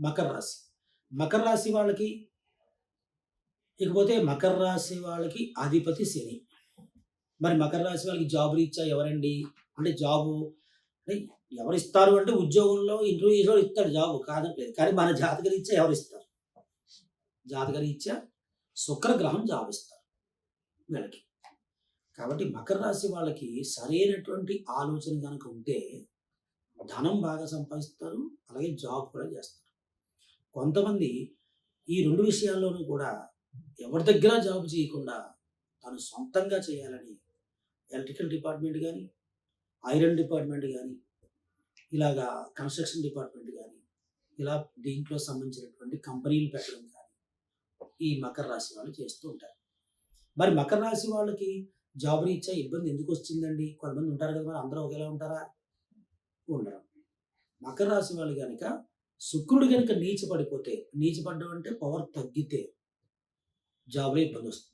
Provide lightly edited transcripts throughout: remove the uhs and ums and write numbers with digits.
మకర రాశి. మకర రాశి వాళ్ళకి ఇకపోతే మకర రాశి వాళ్ళకి అధిపతి శని. మరి మకర రాశి వాళ్ళకి జాబ్ రీత్యా ఎవరండి? అంటే జాబు అంటే ఎవరిస్తారు అంటే ఉద్యోగంలో ఇంటర్వ్యూ చేసేవాడు ఇస్తాడు జాబు కాదనట్లేదు. కానీ మన జాతక రీత్యా ఎవరిస్తారు? జాతక రీత్యా శుక్రగ్రహం జాబ్ ఇస్తారు వీళ్ళకి. కాబట్టి మకర రాశి వాళ్ళకి సరైనటువంటి ఆలోచన గనక ఉంటే ధనం బాగా సంపాదిస్తారు. అలాగే జాబ్ కూడా చేస్తారు. కొంతమంది ఈ 2 విషయాల్లోనూ కూడా ఎవరి దగ్గర జాబ్ చేయకుండా తను సొంతంగా చేయాలని ఎలక్ట్రికల్ డిపార్ట్‌మెంట్ గాని, ఐరన్ డిపార్ట్‌మెంట్ గాని, ఇలాగా కన్‌స్ట్రక్షన్ డిపార్ట్‌మెంట్ గాని, ఇలా దీంట్లో సంబంధించినటువంటి కంపెనీలు పెట్టడం కానీ, ఈ మకర రాశి వాళ్ళు చేస్తూ ఉంటారు. మరి మకర రాశి వాళ్ళకి జాబ్ రీత్యా ఇబ్బంది ఎందుకొచ్చిందండి? కొంతమంది ఉంటారు కదా! మరి అందరూ ఒకేలా ఉంటారా? ఉండరు. మకర రాశి వాళ్ళు గనక శుక్రుడు గనక నీచపడిపోతే, నీచపడ్డం అంటే పవర్ తగ్గితే జాబ్‌లో ఇబ్బందొస్తుంది.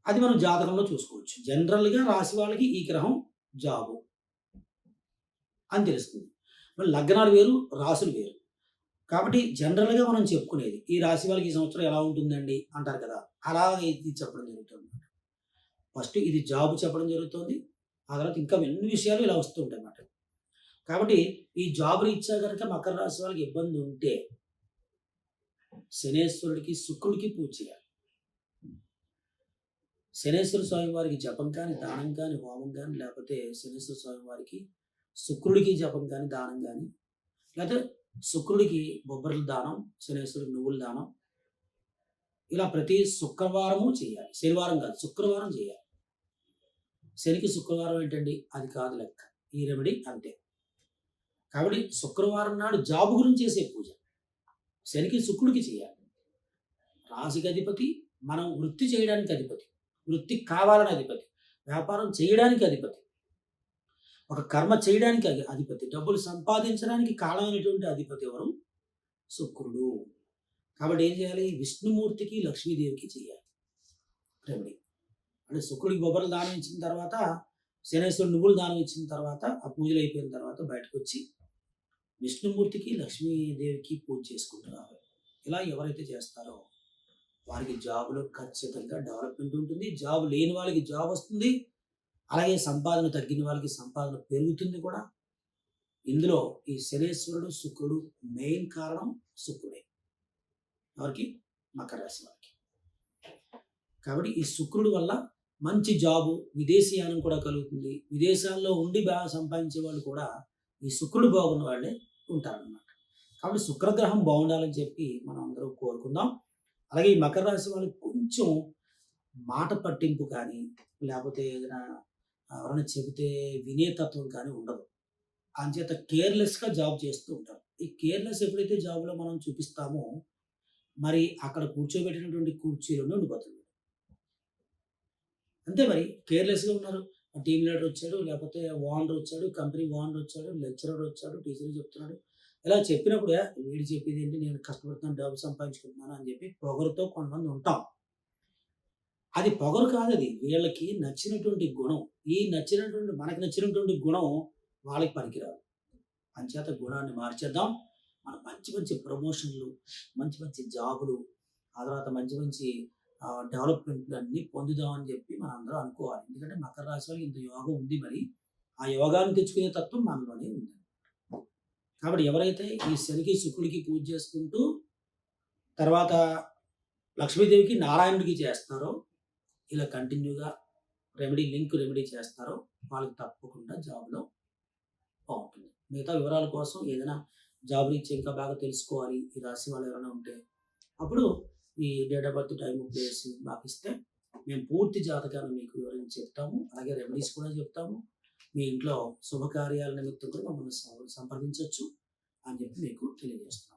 అది మనం జాతకంలో చూసుకోవచ్చు. జనరల్‌గా రాశి వాళ్ళకి ఈ గ్రహం జాబు అని తెలుస్తుంది. మరి లగ్నాలు వేరు, రాసులు వేరు. కాబట్టి జనరల్‌గా మనం చెప్పుకునేది ఈ రాశి వాళ్ళకి ఈ సంవత్సరం ఎలా ఉంటుందండి అంటారు కదా! అలాగ ఇది చెప్పడం జరుగుతుంది. ఫస్ట్ ఇది జాబ్ చెప్పడం జరుగుతుంది. ఆ తర్వాత ఇంకా ఎన్ని విషయాలు ఇలా వస్తూ ఉంటాయన్నమాట. కాబట్టి ఈ జాబ్ రీత్యా గనక మకర రాశి వాళ్ళకి ఇబ్బంది ఉంటే శనేశ్వరుడికి, శుక్రుడికి పూజ చేయాలి. శనేశ్వర స్వామి వారికి జపం కానీ, దానం కానీ, హోమం కానీ, లేకపోతే శనేశ్వర స్వామి వారికి శుక్రుడికి జపం కానీ, దానం కానీ, లేకపోతే శుక్రుడికి బొబ్బర్ల దానం, శనేశ్వరుడికి నువ్వుల దానం, ఇలా ప్రతి శుక్రవారము చేయాలి. శనివారం కాదు, శుక్రవారం చేయాలి. శనికి శుక్రవారం ఏంటండి? అది కాదు లెక్క. ఈ రెమెడీ అంతే. కాబట్టి శుక్రవారం నాడు జాబ్ గురించి చేసే పూజ శనికి శుక్రుడికి చేయాలి. రాశికి అధిపతి, మనం వృత్తి చేయడానికి అధిపతి, వృత్తి కావాలని అధిపతి, వ్యాపారం చేయడానికి అధిపతి, ఒక కర్మ చేయడానికి అధిపతి, డబ్బులు సంపాదించడానికి కారణమైనటువంటి అధిపతి ఎవరు? శుక్రుడు. కాబట్టి ఏం చేయాలి? విష్ణుమూర్తికి, లక్ష్మీదేవికి చేయాలి రెమెడీ. అంటే శుక్రుడికి బొబ్బర్లు దానం ఇచ్చిన తర్వాత, శనేశ్వరుడు నువ్వులు దానం ఇచ్చిన తర్వాత, ఆ పూజలు అయిపోయిన తర్వాత బయటకు వచ్చి విష్ణుమూర్తికి, లక్ష్మీదేవికి పూజ చేసుకుంటూ రావాలి. ఇలా ఎవరైతే చేస్తారో వారికి జాబ్‌లో ఖచ్చితంగా డెవలప్‌మెంట్ ఉంటుంది. జాబ్ లేని వాళ్ళకి జాబ్ వస్తుంది. అలాగే సంపాదన తగ్గిన వాళ్ళకి సంపాదన పెరుగుతుంది కూడా. ఇందులో ఈ శనేశ్వరుడు, శుక్రుడు మెయిన్ కారణం శుక్రుడే. ఎవరికి? మకర రాశి వారికి. కాబట్టి ఈ శుక్రుడు వల్ల మంచి జాబు, విదేశీయానం కూడా కలుగుతుంది. విదేశాల్లో ఉండి బాగా సంపాదించే వాళ్ళు కూడా ఈ శుక్రుడు బాగున్న వాళ్ళే ఉంటారన్నమాట. కాబట్టి శుక్రగ్రహం బాగుండాలని చెప్పి మనం అందరం కోరుకుందాం. అలాగే ఈ మకర రాశి వాళ్ళకి కొంచెం మాట పట్టింపు కానీ, లేకపోతే ఏదైనా ఎవరైనా చెబితే వినే తత్వం కానీ ఉండదు. అంచేత కేర్‌లెస్‌గా జాబ్ చేస్తూ ఉంటారు. ఈ కేర్‌లెస్ ఎప్పుడైతే జాబ్‌లో మనం చూపిస్తామో, మరి అక్కడ కూర్చోబెట్టినటువంటి కుర్చీలోనే ఉండిపోతుంది. అంతే మరి కేర్‌లెస్‌గా ఉన్నారు. టీమ్ లీడర్ వచ్చాడు, లేకపోతే ఓనర్ వచ్చాడు, కంపెనీ ఓనర్ వచ్చాడు, లెక్చరర్ వచ్చాడు, టీచర్ చెప్తున్నాడు. ఇలా చెప్పినప్పుడు వీడు చెప్పేదేంటి నేను కష్టపడుతున్నాను, డబ్బు సంపాదించుకుంటున్నాను అని చెప్పి పొగరుతో కొంతమంది ఉంటాం. అది పొగరు కాదది. వీళ్ళకి నచ్చినటువంటి గుణం. మనకు నచ్చినటువంటి గుణం వాళ్ళకి పనికిరాదు. అంచేత గుణాన్ని మార్చేద్దాం. మనం మంచి మంచి ప్రమోషన్‌లు, మంచి మంచి జాబులు, ఆ తర్వాత మంచి మంచి డెవలప్‌మెంట్‌లు అన్నీ పొందుదాం అని చెప్పి మనందరం అనుకోవాలి. ఎందుకంటే మకర రాశి వాళ్ళకి ఇంత యోగం ఉంది మరి. ఆ యోగాన్ని తెచ్చుకునే తత్వం మనలోనే ఉంది. కాబట్టి ఎవరైతే ఈ శనికి, శుక్రుడికి పూజ చేసుకుంటూ తర్వాత లక్ష్మీదేవికి, నారాయణుడికి చేస్తారో ఇలా కంటిన్యూగా రెమెడీ చేస్తారో వాళ్ళకి తప్పకుండా జాబ్‌లో బావుంటుంది. మిగతా వివరాల కోసం ఏదైనా జాబ్ రీత్యా ఇంకా బాగా తెలుసుకోవాలి, ఈ రాశి వాళ్ళు ఎవరైనా ఉంటే అప్పుడు ఈ date of birth, time, place మాకిస్తే మేము పూర్తి జాతకాన్ని మీకు వివరించి చెప్తాము. అలాగే రెమెడీస్ కూడా చెప్తాము. మీ ఇంట్లో శుభకార్యాల నిమిత్తం కూడా మమ్మల్ని సంప్రదించొచ్చు అని చెప్పి మీకు తెలియజేస్తున్నాను.